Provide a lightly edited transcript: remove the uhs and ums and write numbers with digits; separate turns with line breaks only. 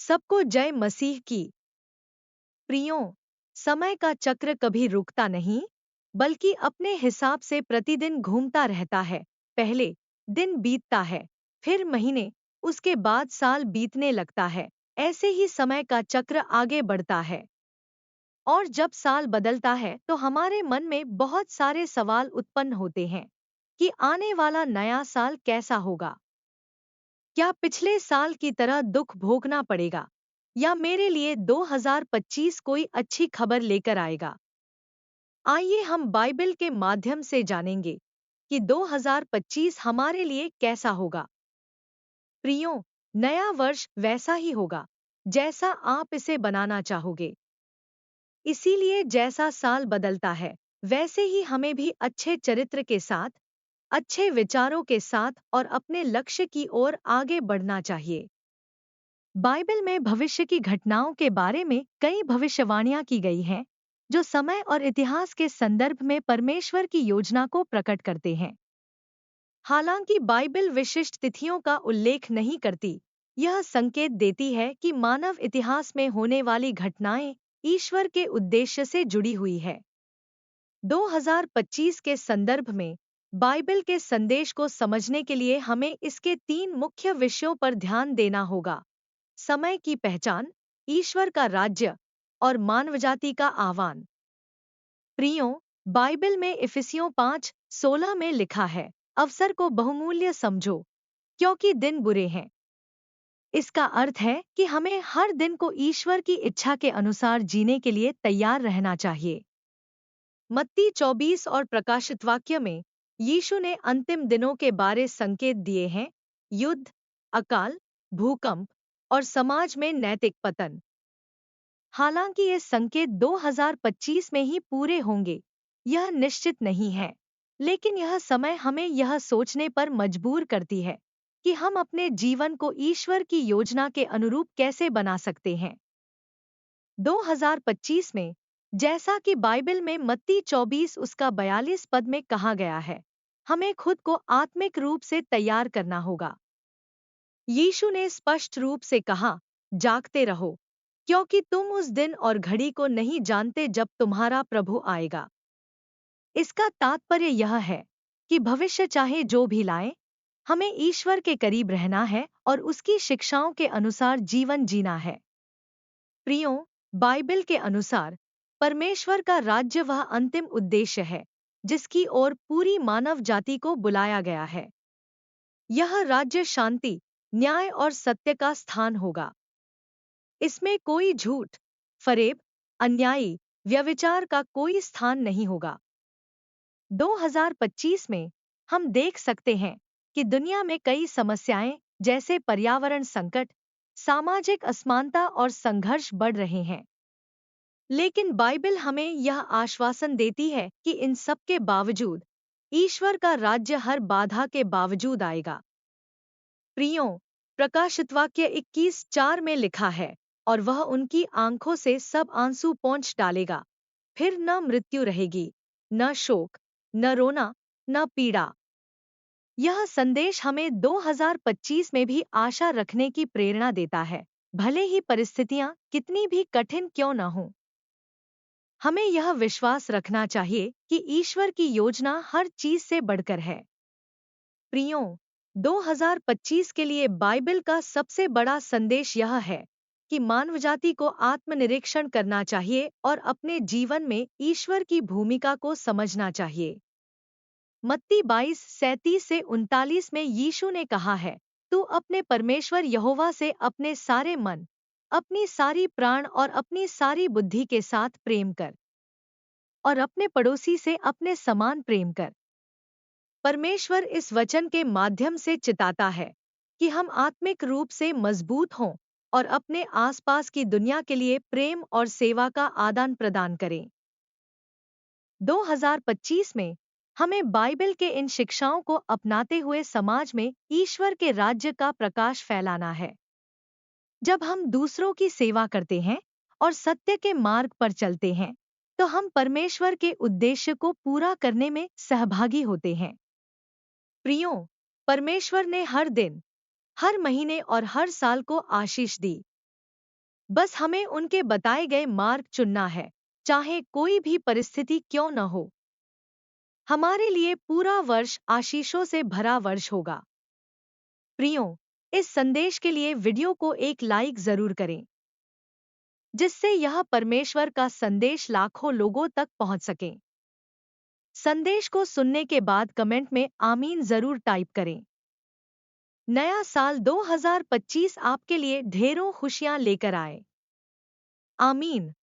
सबको जय मसीह की। प्रियों, समय का चक्र कभी रुकता नहीं, बल्कि अपने हिसाब से प्रतिदिन घूमता रहता है। पहले दिन बीतता है, फिर महीने, उसके बाद साल बीतने लगता है। ऐसे ही समय का चक्र आगे बढ़ता है। और जब साल बदलता है तो हमारे मन में बहुत सारे सवाल उत्पन्न होते हैं कि आने वाला नया साल कैसा होगा। क्या पिछले साल की तरह दुख भोगना पड़ेगा, या मेरे लिए 2025 कोई अच्छी खबर लेकर आएगा? आइए हम बाइबल के माध्यम से जानेंगे कि 2025 हमारे लिए कैसा होगा। प्रियों, नया वर्ष वैसा ही होगा जैसा आप इसे बनाना चाहोगे। इसीलिए जैसा साल बदलता है, वैसे ही हमें भी अच्छे चरित्र के साथ, अच्छे विचारों के साथ और अपने लक्ष्य की ओर आगे बढ़ना चाहिए। बाइबल में भविष्य की घटनाओं के बारे में कई भविष्यवाणियां की गई हैं, जो समय और इतिहास के संदर्भ में परमेश्वर की योजना को प्रकट करते हैं। हालांकि बाइबल विशिष्ट तिथियों का उल्लेख नहीं करती, यह संकेत देती है कि मानव इतिहास में होने वाली घटनाएं ईश्वर के उद्देश्य से जुड़ी हुई है। 2025 के संदर्भ में बाइबल के संदेश को समझने के लिए हमें इसके 3 मुख्य विषयों पर ध्यान देना होगा: समय की पहचान, ईश्वर का राज्य और मानवजाति का आह्वान। प्रियों, बाइबल में इफिसियों 5:16 में लिखा है, अवसर को बहुमूल्य समझो, क्योंकि दिन बुरे हैं। इसका अर्थ है कि हमें हर दिन को ईश्वर की इच्छा के अनुसार जीने के लिए तैयार रहना चाहिए। मत्ती 24 और प्रकाशित वाक्य में यीशु ने अंतिम दिनों के बारे संकेत दिए हैं: युद्ध, अकाल, भूकंप और समाज में नैतिक पतन। हालांकि ये संकेत 2025 में ही पूरे होंगे, यह निश्चित नहीं है, लेकिन यह समय हमें यह सोचने पर मजबूर करती है कि हम अपने जीवन को ईश्वर की योजना के अनुरूप कैसे बना सकते हैं। 2025 में, जैसा कि बाइबल में मत्ती 24 उसका 42 पद में कहा गया है, हमें खुद को आत्मिक रूप से तैयार करना होगा। यीशु ने स्पष्ट रूप से कहा, जागते रहो, क्योंकि तुम उस दिन और घड़ी को नहीं जानते जब तुम्हारा प्रभु आएगा। इसका तात्पर्य यह है कि भविष्य चाहे जो भी लाए, हमें ईश्वर के करीब रहना है और उसकी शिक्षाओं के अनुसार जीवन जीना है। प्रियों, बाइबल के अनुसार परमेश्वर का राज्य वह अंतिम उद्देश्य है जिसकी ओर पूरी मानव जाति को बुलाया गया है। यह राज्य शांति, न्याय और सत्य का स्थान होगा। इसमें कोई झूठ, फरेब, अन्यायी, व्यभिचार का कोई स्थान नहीं होगा। 2025 में हम देख सकते हैं कि दुनिया में कई समस्याएं जैसे पर्यावरण संकट, सामाजिक असमानता और संघर्ष बढ़ रहे हैं। लेकिन बाइबल हमें यह आश्वासन देती है कि इन सब के बावजूद ईश्वर का राज्य हर बाधा के बावजूद आएगा। प्रियों, प्रकाशित वाक्य 21:4 में लिखा है, और वह उनकी आंखों से सब आंसू पोंछ डालेगा, फिर न मृत्यु रहेगी, न शोक, न रोना, न पीड़ा। यह संदेश हमें 2025 में भी आशा रखने की प्रेरणा देता है, भले ही परिस्थितियां कितनी भी कठिन क्यों न हों। हमें यह विश्वास रखना चाहिए कि ईश्वर की योजना हर चीज से बढ़कर है। प्रियों, 2025 के लिए बाइबल का सबसे बड़ा संदेश यह है कि मानवजाति को आत्मनिरीक्षण करना चाहिए और अपने जीवन में ईश्वर की भूमिका को समझना चाहिए। मत्ती 22:37 से 39 में यीशु ने कहा है, तू अपने परमेश्वर यहोवा से अपने सारे मन, अपनी सारी प्राण और अपनी सारी बुद्धि के साथ प्रेम कर, और अपने पड़ोसी से अपने समान प्रेम कर। परमेश्वर इस वचन के माध्यम से चिताता है कि हम आत्मिक रूप से मजबूत हों और अपने आसपास की दुनिया के लिए प्रेम और सेवा का आदान प्रदान करें। 2025 में हमें बाइबल के इन शिक्षाओं को अपनाते हुए समाज में ईश्वर के राज्य का प्रकाश फैलाना है। जब हम दूसरों की सेवा करते हैं और सत्य के मार्ग पर चलते हैं, तो हम परमेश्वर के उद्देश्य को पूरा करने में सहभागी होते हैं। प्रियों, परमेश्वर ने हर दिन, हर महीने और हर साल को आशीष दी। बस हमें उनके बताए गए मार्ग चुनना है, चाहे कोई भी परिस्थिति क्यों न हो। हमारे लिए पूरा वर्ष आशीषों से भरा वर्ष होगा। प्रियो, इस संदेश के लिए वीडियो को एक लाइक जरूर करें, जिससे यह परमेश्वर का संदेश लाखों लोगों तक पहुंच सके। संदेश को सुनने के बाद कमेंट में आमीन जरूर टाइप करें। नया साल 2025 आपके लिए ढेरों खुशियां लेकर आए। आमीन।